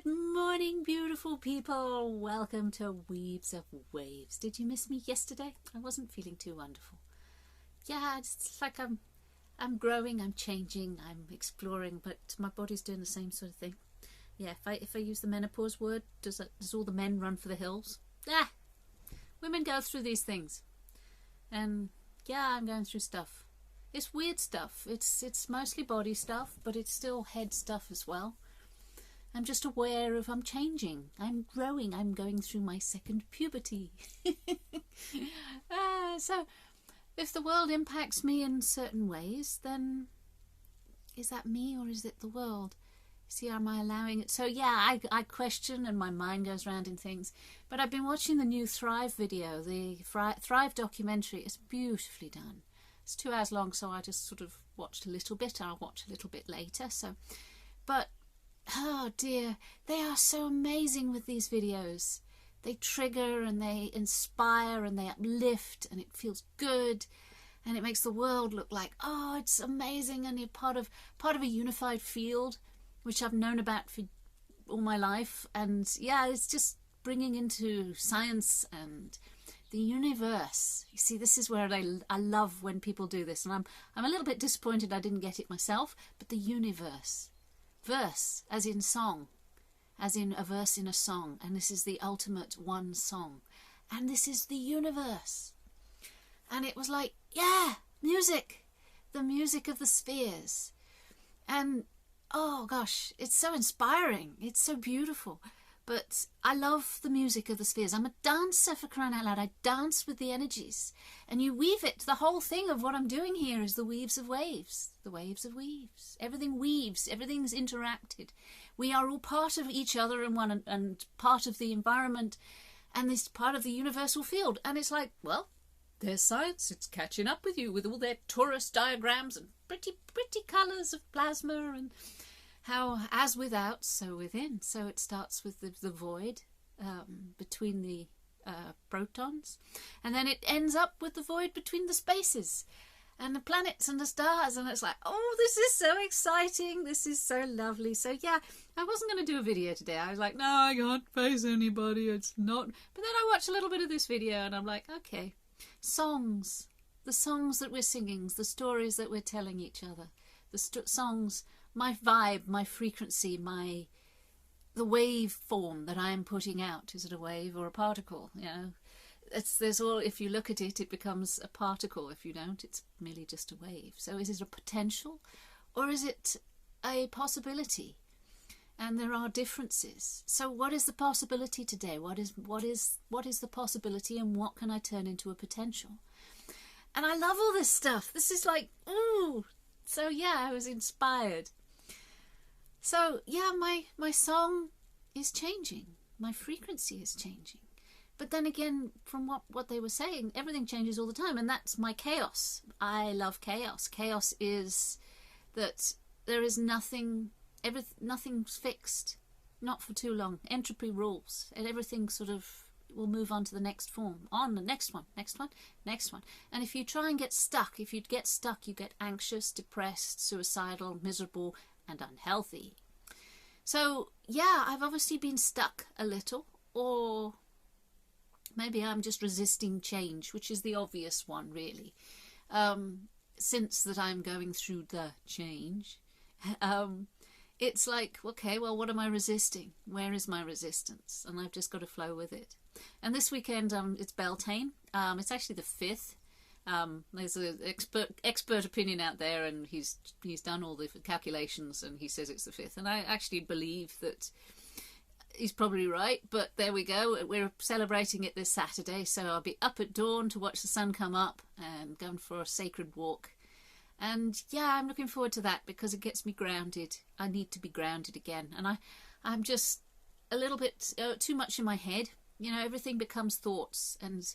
Good morning, beautiful people. Welcome to Weaves of Waves. Did you miss me yesterday? I wasn't feeling too wonderful. Yeah, it's like I'm growing, I'm changing, I'm exploring, but my body's doing the same sort of thing. Yeah, if I use the menopause word, does all the men run for the hills? Ah, women go through these things, and yeah, I'm going through stuff. It's weird stuff. It's mostly body stuff, but it's still head stuff as well. I'm just aware of I'm changing, I'm growing, I'm going through my second puberty. So if the world impacts me in certain ways, then is that me or is it the world? See, am I allowing it? So yeah, I question and my mind goes around in things. But I've been watching the new Thrive video, the Thrive documentary. It's beautifully done. It's 2 hours long, so I just sort of watched a little bit. I'll watch a little bit later. But oh dear, they are so amazing with these videos. They trigger and they inspire and they uplift, and it feels good, and it makes the world look like, oh, it's amazing, and you're part of a unified field, which I've known about for all my life. And yeah, it's just bringing into science and the universe. You see, this is where I love when people do this, and I'm a little bit disappointed I didn't get it myself. But the universe. Verse, as in song, as in a verse in a song, and this is the ultimate one song, and this is the universe. And it was like, yeah, music, the music of the spheres. And oh gosh, it's so inspiring, it's so beautiful. But I love the music of the spheres. I'm a dancer, for crying out loud. I dance with the energies. And you weave it. The whole thing of what I'm doing here is the weaves of waves. The waves of weaves. Everything weaves. Everything's interacted. We are all part of each other and part of the environment and this part of the universal field. And it's like, well, there's science. It's catching up with you with all their torus diagrams and pretty colours of plasma, and how as without, so within. So it starts with the void between the protons, and then it ends up with the void between the spaces and the planets and the stars, and it's like, oh, this is so exciting, this is so lovely. So yeah, I wasn't going to do a video today. I was like, no, I can't face anybody, it's not. But then I watched a little bit of this video and I'm like, okay, songs, the songs that we're singing, the stories that we're telling each other, the songs, my vibe, my frequency, the wave form that I'm putting out. Is it a wave or a particle? You know, there's all. If you look at it, it becomes a particle. If you don't, it's merely just a wave. So is it a potential, or is it a possibility? And there are differences. So what is the possibility today? What is the possibility, and what can I turn into a potential? And I love all this stuff. This is like, ooh. So yeah, I was inspired. So yeah, my song is changing. My frequency is changing. But then again, from what they were saying, everything changes all the time, and that's my chaos. I love chaos. Chaos is that there is nothing, nothing's fixed, not for too long. Entropy rules, and everything sort of will move on to the next form, on the next one. And if you try and get stuck, you get anxious, depressed, suicidal, miserable, and unhealthy. So yeah, I've obviously been stuck a little, or maybe I'm just resisting change, which is the obvious one really. Since that I'm going through the change, it's like, okay, well, what am I resisting? Where is my resistance? And I've just got to flow with it. And this weekend, it's Beltane. It's actually the 5th. There's an expert opinion out there, and he's done all the calculations, and he says it's the 5th. And I actually believe that he's probably right, but there we go. We're celebrating it this Saturday, so I'll be up at dawn to watch the sun come up and going for a sacred walk. And yeah, I'm looking forward to that because it gets me grounded. I need to be grounded again, and I'm just a little bit too much in my head. You know, everything becomes thoughts, and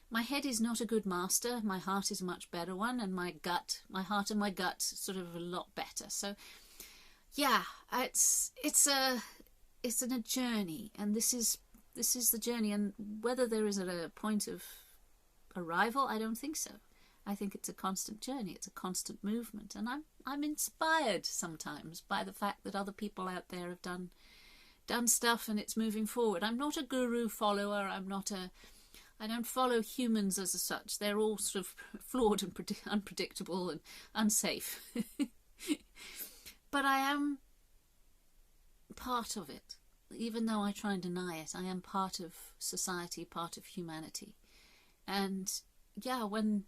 my head is not a good master. My heart is a much better one, and my heart and my gut sort of a lot better. So yeah, it's a journey, and this is the journey. And whether there is a point of arrival, I don't think so. I think it's a constant journey. It's a constant movement, and I'm inspired sometimes by the fact that other people out there have done done stuff and it's moving forward. I'm not a guru follower. I don't follow humans as such. They're all sort of flawed and unpredictable and unsafe. But I am part of it. Even though I try and deny it, I am part of society, part of humanity. And yeah, when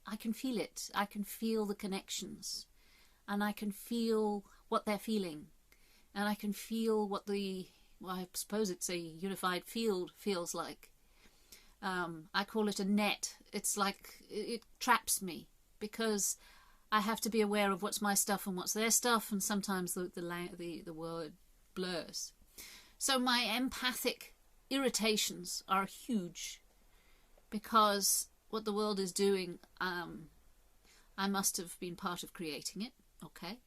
I can feel it, I can feel the connections, and I can feel what they're feeling, and I can feel what I suppose it's a unified field feels like. I call it a net. It's like it traps me because I have to be aware of what's my stuff and what's their stuff, and sometimes the word blurs. So my empathic irritations are huge because what the world is doing, I must have been part of creating it. Okay.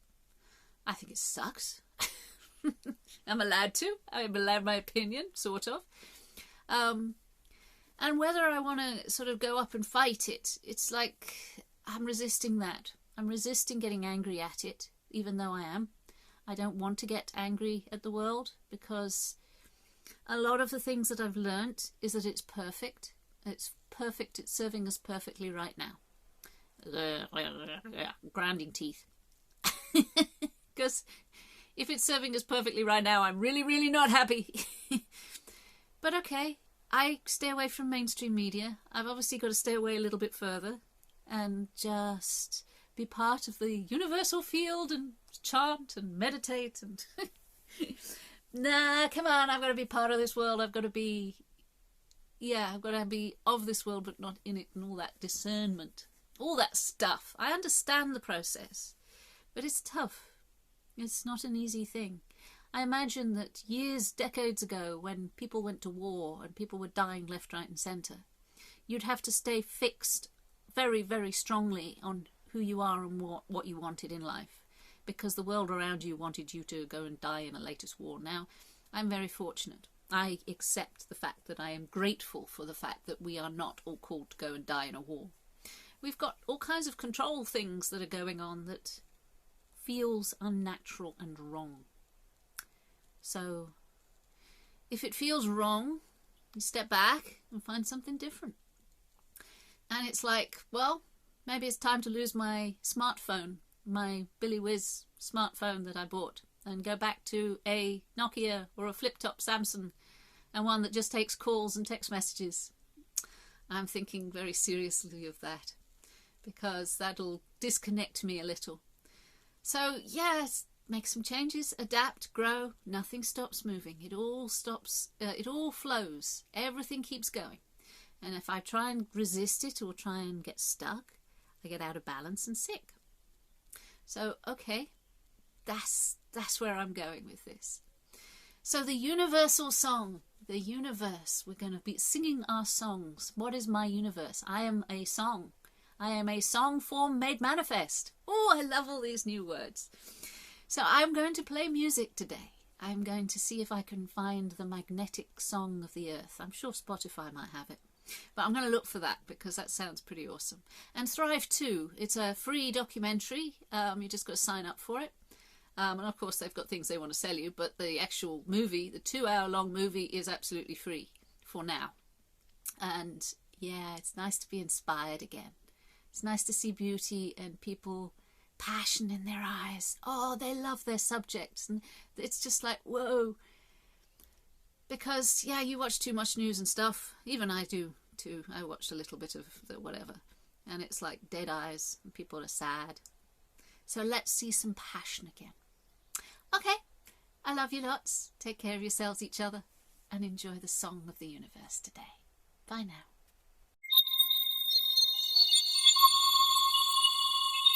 I think it sucks. I'm allowed to. I'm allowed my opinion, sort of. And whether I want to sort of go up and fight it, it's like I'm resisting that. I'm resisting getting angry at it, even though I am. I don't want to get angry at the world because a lot of the things that I've learnt is that it's perfect. It's perfect. It's serving us perfectly right now. Grinding teeth. Because if it's serving us perfectly right now, I'm really, really not happy. But okay, I stay away from mainstream media. I've obviously got to stay away a little bit further and just be part of the universal field and chant and meditate and nah, come on, I've got to be part of this world. I've got to be of this world but not in it, and all that discernment, all that stuff. I understand the process, but it's tough. It's not an easy thing. I imagine that decades ago, when people went to war and people were dying left, right and centre, you'd have to stay fixed very, very strongly on who you are and what you wanted in life, because the world around you wanted you to go and die in a latest war. Now, I'm very fortunate. I accept the fact that I am grateful for the fact that we are not all called to go and die in a war. We've got all kinds of control things that are going on that feels unnatural and wrong. So, if it feels wrong, you step back and find something different. And it's like, well, maybe it's time to lose my smartphone, my Billy Whiz smartphone that I bought, and go back to a Nokia or a flip-top Samsung, and one that just takes calls and text messages. I'm thinking very seriously of that, because that'll disconnect me a little. So, yes, make some changes, adapt, grow. Nothing stops moving. It all stops, it all flows. Everything keeps going. And if I try and resist it or try and get stuck, I get out of balance and sick. So, okay, that's where I'm going with this. So the universal song, the universe, we're going to be singing our songs. What is my universe? I am a song. I am a song form made manifest. Oh, I love all these new words. So I'm going to play music today. I'm going to see if I can find the magnetic song of the earth. I'm sure Spotify might have it. But I'm going to look for that because that sounds pretty awesome. And Thrive 2, it's a free documentary. You just got to sign up for it. And of course they've got things they want to sell you, but the actual movie, the 2-hour-long movie, is absolutely free for now. And yeah, it's nice to be inspired again. It's nice to see beauty and people, passion in their eyes. Oh, they love their subjects. And it's just like, whoa. Because, yeah, you watch too much news and stuff. Even I do, too. I watched a little bit of the whatever. And it's like dead eyes and people are sad. So let's see some passion again. Okay, I love you lots. Take care of yourselves, each other, and enjoy the song of the universe today. Bye now.